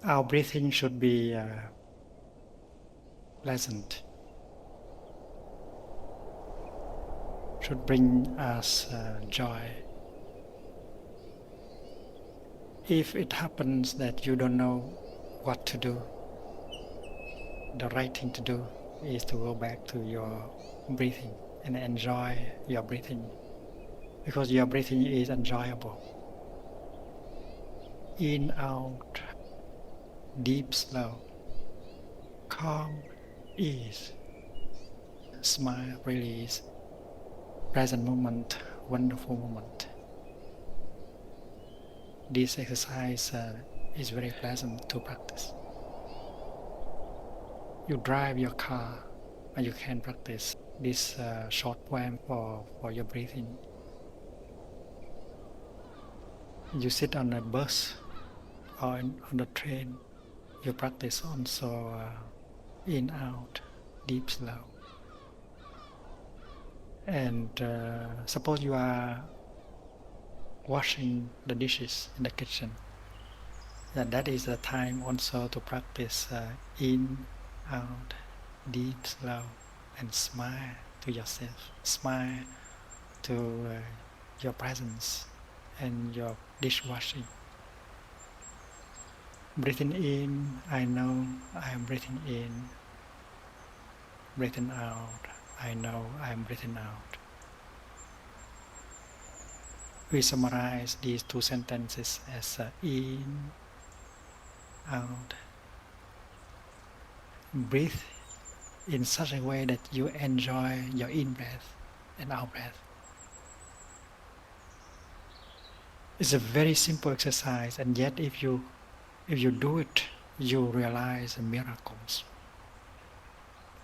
Our breathing should be pleasant, should bring us joy. If it happens that you don't know what to do, the right thing to do is to go back to your breathing and enjoy your breathing, because your breathing is enjoyable. In, out, deep, slow, calm, ease, smile, release, present moment, wonderful moment. This exercise is very pleasant to practice. You drive your car and you can practice this short poem for your breathing. You sit on a bus or on the train, you practice also in, out, deep, slow. And suppose you are washing the dishes in the kitchen, that is the time also to practice in, out, deep, slow, and smile to yourself, smile to your presence and your dishwashing. Breathing in, I know I am breathing in. Breathing out, I know I am breathing out. We summarize these two sentences as in, out. Breathe in such a way that you enjoy your in-breath and out-breath. It's a very simple exercise, and yet if you do it, you realize miracles.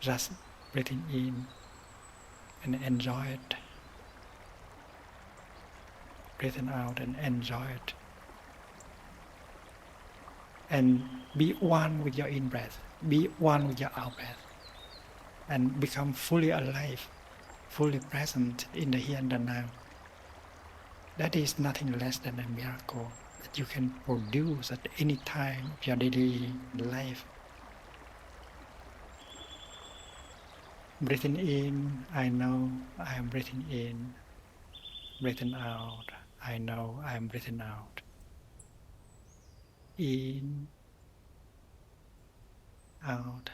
Just breathing in and enjoy it. Breathing out and enjoy it. And be one with your in-breath. Be one with your out-breath. And become fully alive, fully present in the here and the now. That is nothing less than a miracle that you can produce at any time of your daily life. Breathing in, I know I am breathing in. Breathing out, I know I am breathing out. In, out.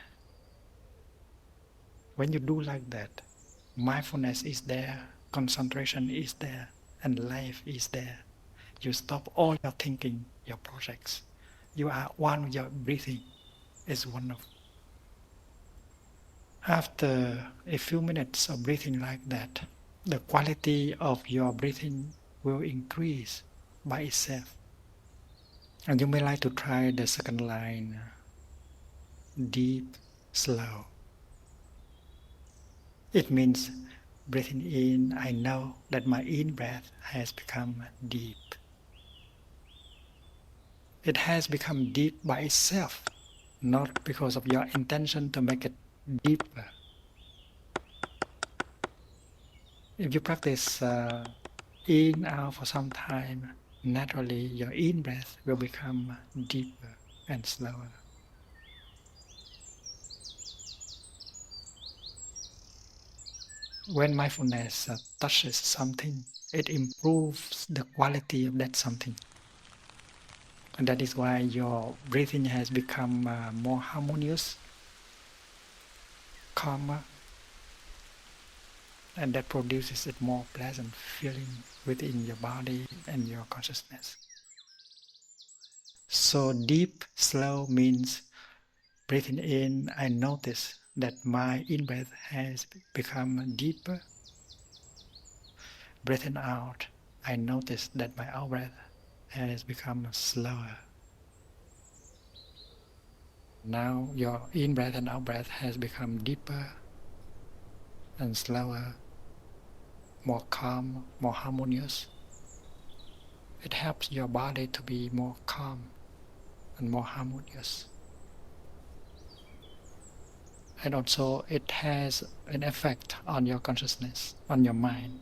When you do like that, mindfulness is there, concentration is there, and life is there. You stop all your thinking, your projects. You are one with your breathing. It's wonderful. After a few minutes of breathing like that, the quality of your breathing will increase by itself. And you may like to try the second line, deep, slow. It means breathing in, I know that my in-breath has become deep. It has become deep by itself, not because of your intention to make it deeper. If you practice in, out for some time, naturally your in-breath will become deeper and slower. When mindfulness touches something, it improves the quality of that something. And that is why your breathing has become more harmonious, calmer, and that produces a more pleasant feeling within your body and your consciousness. So deep, slow means breathing in, I notice that my in-breath has become deeper. Breathing out, I notice that my out-breath has become slower. Now your in-breath and out-breath has become deeper and slower, more calm, more harmonious. It helps your body to be more calm and more harmonious. And also it has an effect on your consciousness, on your mind.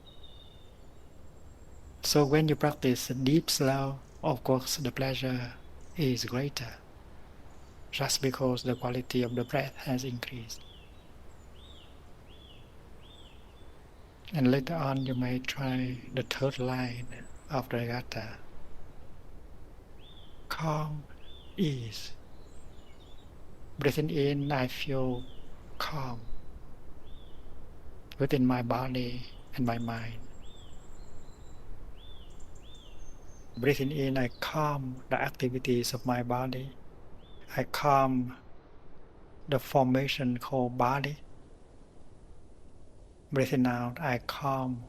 So when you practice deep, slow, of course the pleasure is greater. just because the quality of the breath has increased. And later on you may try the third line of the gatha. Calm, ease. Breathing in, I feel calm within my body and my mind. Breathing in, I calm the activities of my body. I calm the formation called body. Breathing out, I calm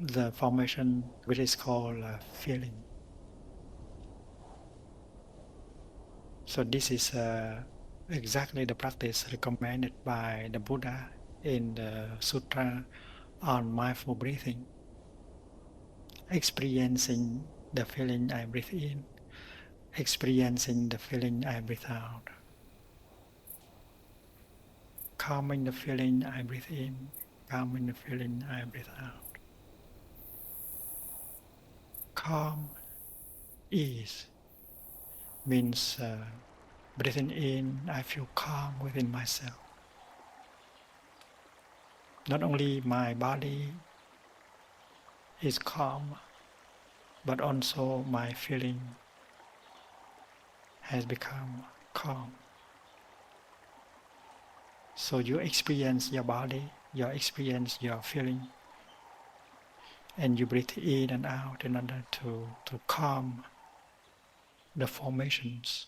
the formation which is called feeling. So this is exactly the practice recommended by the Buddha in the Sutra on mindful breathing. Experiencing the feeling I breathe in, experiencing the feeling I breathe out. Calming the feeling I breathe in, calming the feeling I breathe out. Calm, ease means breathing in, I feel calm within myself. Not only my body is calm, but also my feeling has become calm. So you experience your body, you experience your feeling, and you breathe in and out in order to calm the formations.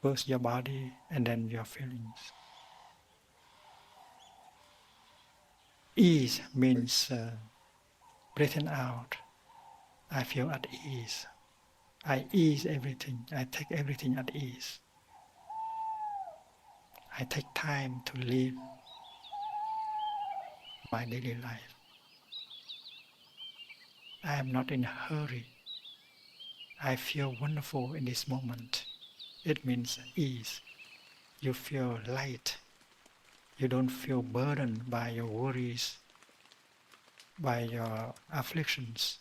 First your body and then your feelings. Ease means breathing out, I feel at ease. I ease everything, I take everything at ease. I take time to live my daily life. I am not in a hurry. I feel wonderful in this moment. It means ease. You feel light. You don't feel burdened by your worries, by your afflictions.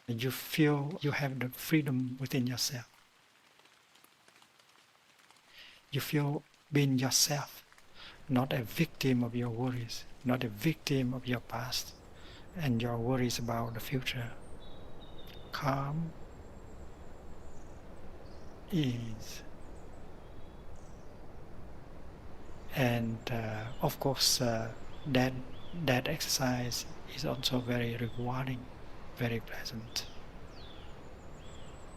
You feel you have the freedom within yourself. You feel being yourself, not a victim of your worries, not a victim of your past and your worries about the future. Calm, ease. And of course that exercise is also very rewarding, very pleasant.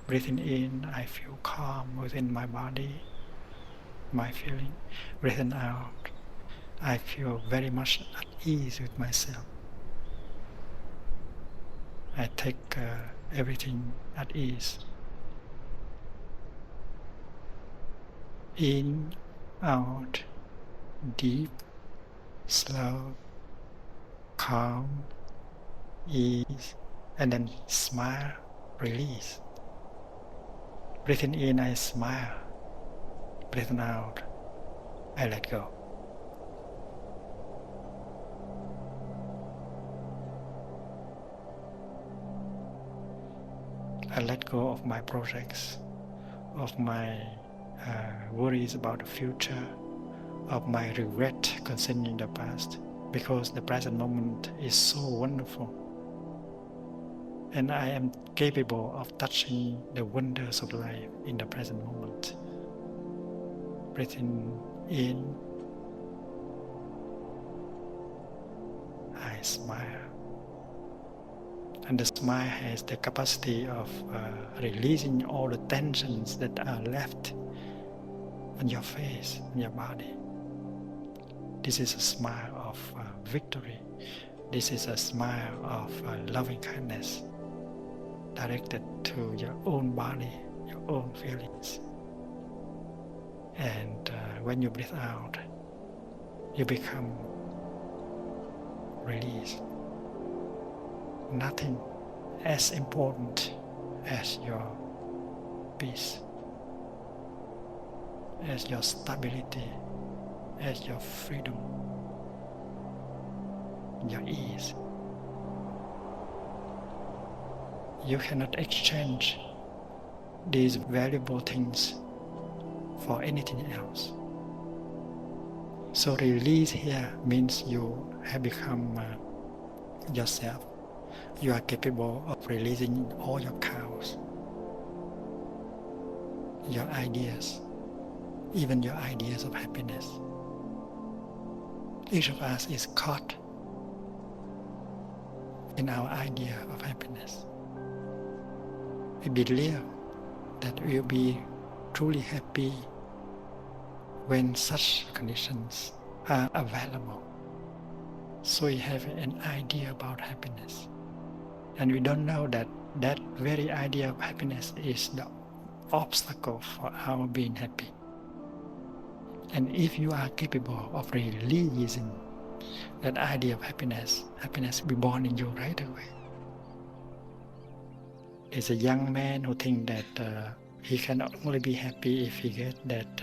Breathing in, I feel calm within my body, my feeling. Breathing out, I feel very much at ease with myself. I take everything at ease. In, out, deep, slow, calm, ease, and then smile, release. Breathing in, I smile. Breathing out, I let go. I let go of my projects, of my worries about the future, of my regret concerning the past, because the present moment is so wonderful. And I am capable of touching the wonders of life in the present moment. Breathing in, I smile. And the smile has the capacity of releasing all the tensions that are left on your face, on your body. This is a smile of victory. This is a smile of loving kindness directed to your own body, your own feelings. And when you breathe out, you become released. Nothing as important as your peace, as your stability, as your freedom, your ease. You cannot exchange these valuable things for anything else. So release here means you have become yourself. You are capable of releasing all your cows, your ideas, even your ideas of happiness. Each of us is caught in our idea of happiness. We believe that we will be truly happy when such conditions are available. So we have an idea about happiness. And we don't know that that very idea of happiness is the obstacle for our being happy. And if you are capable of releasing that idea of happiness, happiness will be born in you right away. There's a young man who thinks that he can only be happy if he gets that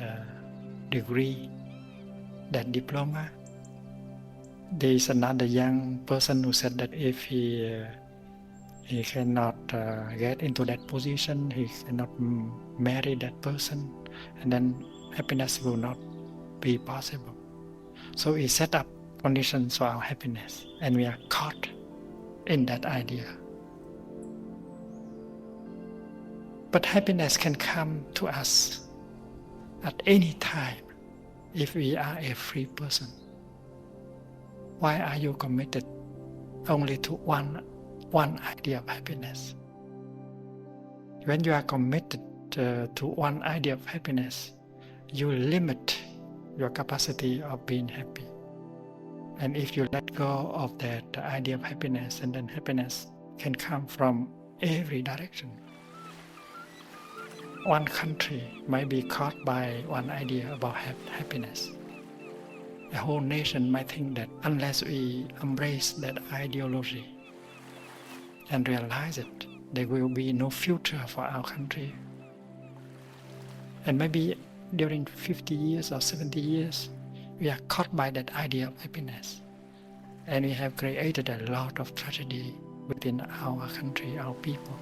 degree, that diploma. There is another young person who said that if he cannot get into that position, he cannot marry that person, and then happiness will not be possible. So we set up conditions for our happiness, and we are caught in that idea. But happiness can come to us at any time if we are a free person. Why are you committed only to one idea of happiness? When you are committed to one idea of happiness, you limit your capacity of being happy. And if you let go of that idea of happiness, and then happiness can come from every direction. One country might be caught by one idea about happiness. A whole nation might think that unless we embrace that ideology and realize it, there will be no future for our country. And maybe during 50 years or 70 years, we are caught by that idea of happiness. And we have created a lot of tragedy within our country, our people,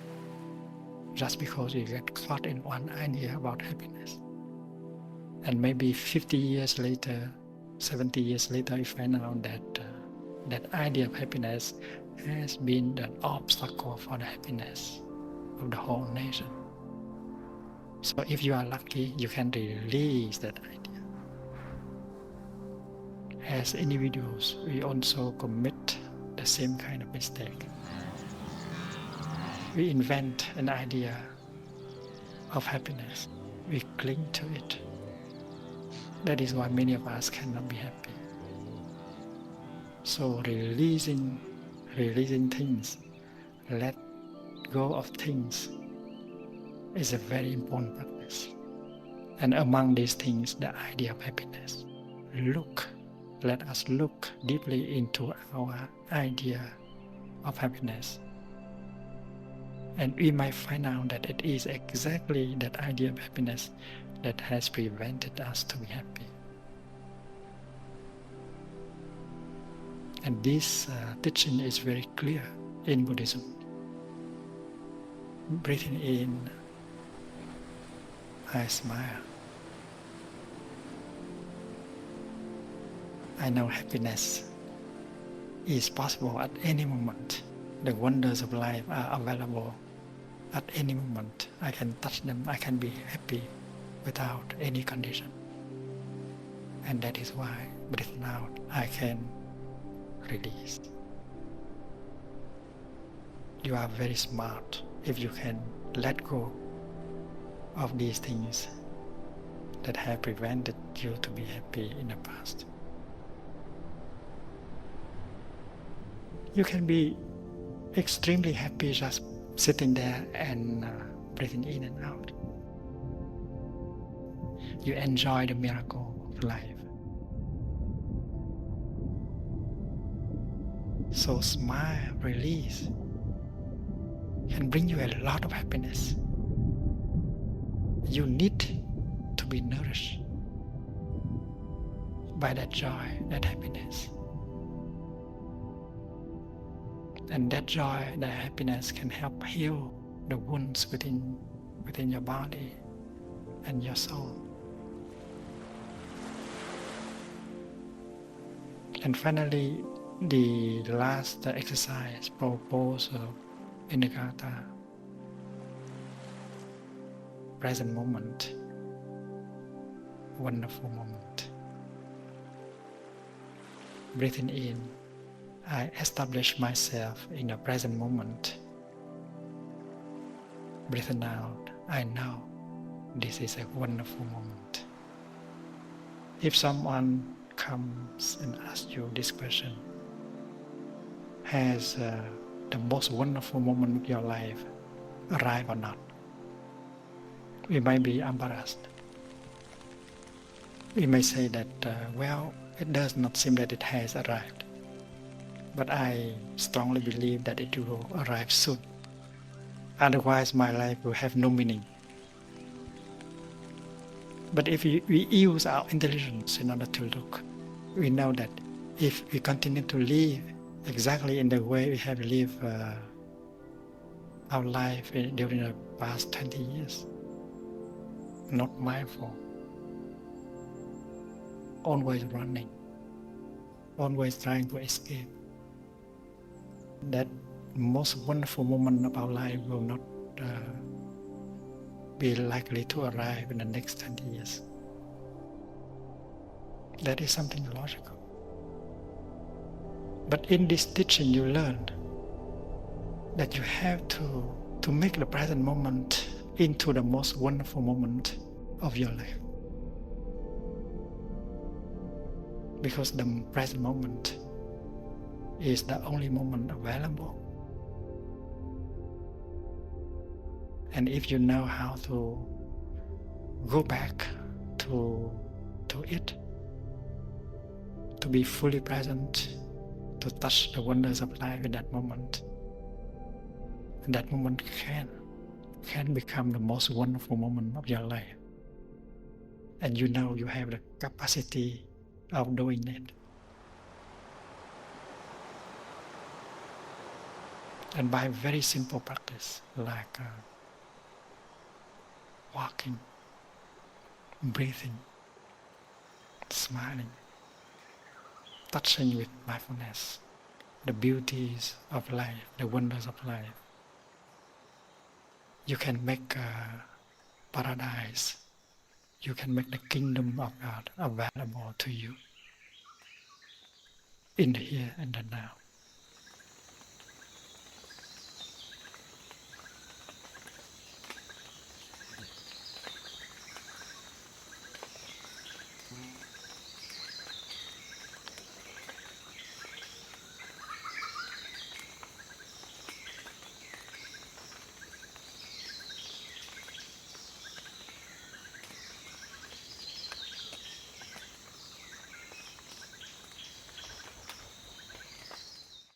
just because we get caught in one idea about happiness. And maybe 50 years later, 70 years later, we find out that that idea of happiness has been an obstacle for the happiness of the whole nation. So if you are lucky, you can release that idea. As individuals, we also commit the same kind of mistake. We invent an idea of happiness. We cling to it. That is why many of us cannot be happy. So releasing things, let go of things, is a very important practice. And among these things, the idea of happiness. Let us look deeply into our idea of happiness. And we might find out that it is exactly that idea of happiness that has prevented us to be happy. And this teaching is very clear in Buddhism. Breathing in, I smile. I know happiness is possible at any moment. The wonders of life are available at any moment. I can touch them. I can be happy without any condition. And that is why, breathing out, I can release. You are very smart if you can let go of these things that have prevented you to be happy in the past. You can be extremely happy just sitting there and breathing in and out. You enjoy the miracle of life. So smile, release, can bring you a lot of happiness. You need to be nourished by that joy, that happiness. And that joy, that happiness can help heal the wounds within your body and your soul. And finally, the last exercise proposed in the Kata, present moment, wonderful moment. Breathing in, I establish myself in the present moment. Breathing out, I know this is a wonderful moment. If someone comes and asks you this question, has the most wonderful moment of your life arrived or not? We might be embarrassed. We may say that, well, it does not seem that it has arrived. But I strongly believe that it will arrive soon. Otherwise, my life will have no meaning. But if we use our intelligence in order to look, we know that if we continue to live exactly in the way we have lived our life during the past 20 years, not mindful, always running, always trying to escape, that most wonderful moment of our life will not be likely to arrive in the next 20 years. That is something logical. But in this teaching you learned that you have to make the present moment into the most wonderful moment of your life. Because the present moment is the only moment available. And if you know how to go back to it, to be fully present, to touch the wonders of life in that moment, and that moment can become the most wonderful moment of your life. And you know you have the capacity of doing it. And by very simple practice, like walking, breathing, smiling, touching with mindfulness, the beauties of life, the wonders of life, you can make a paradise, you can make the kingdom of God available to you in the here and the now.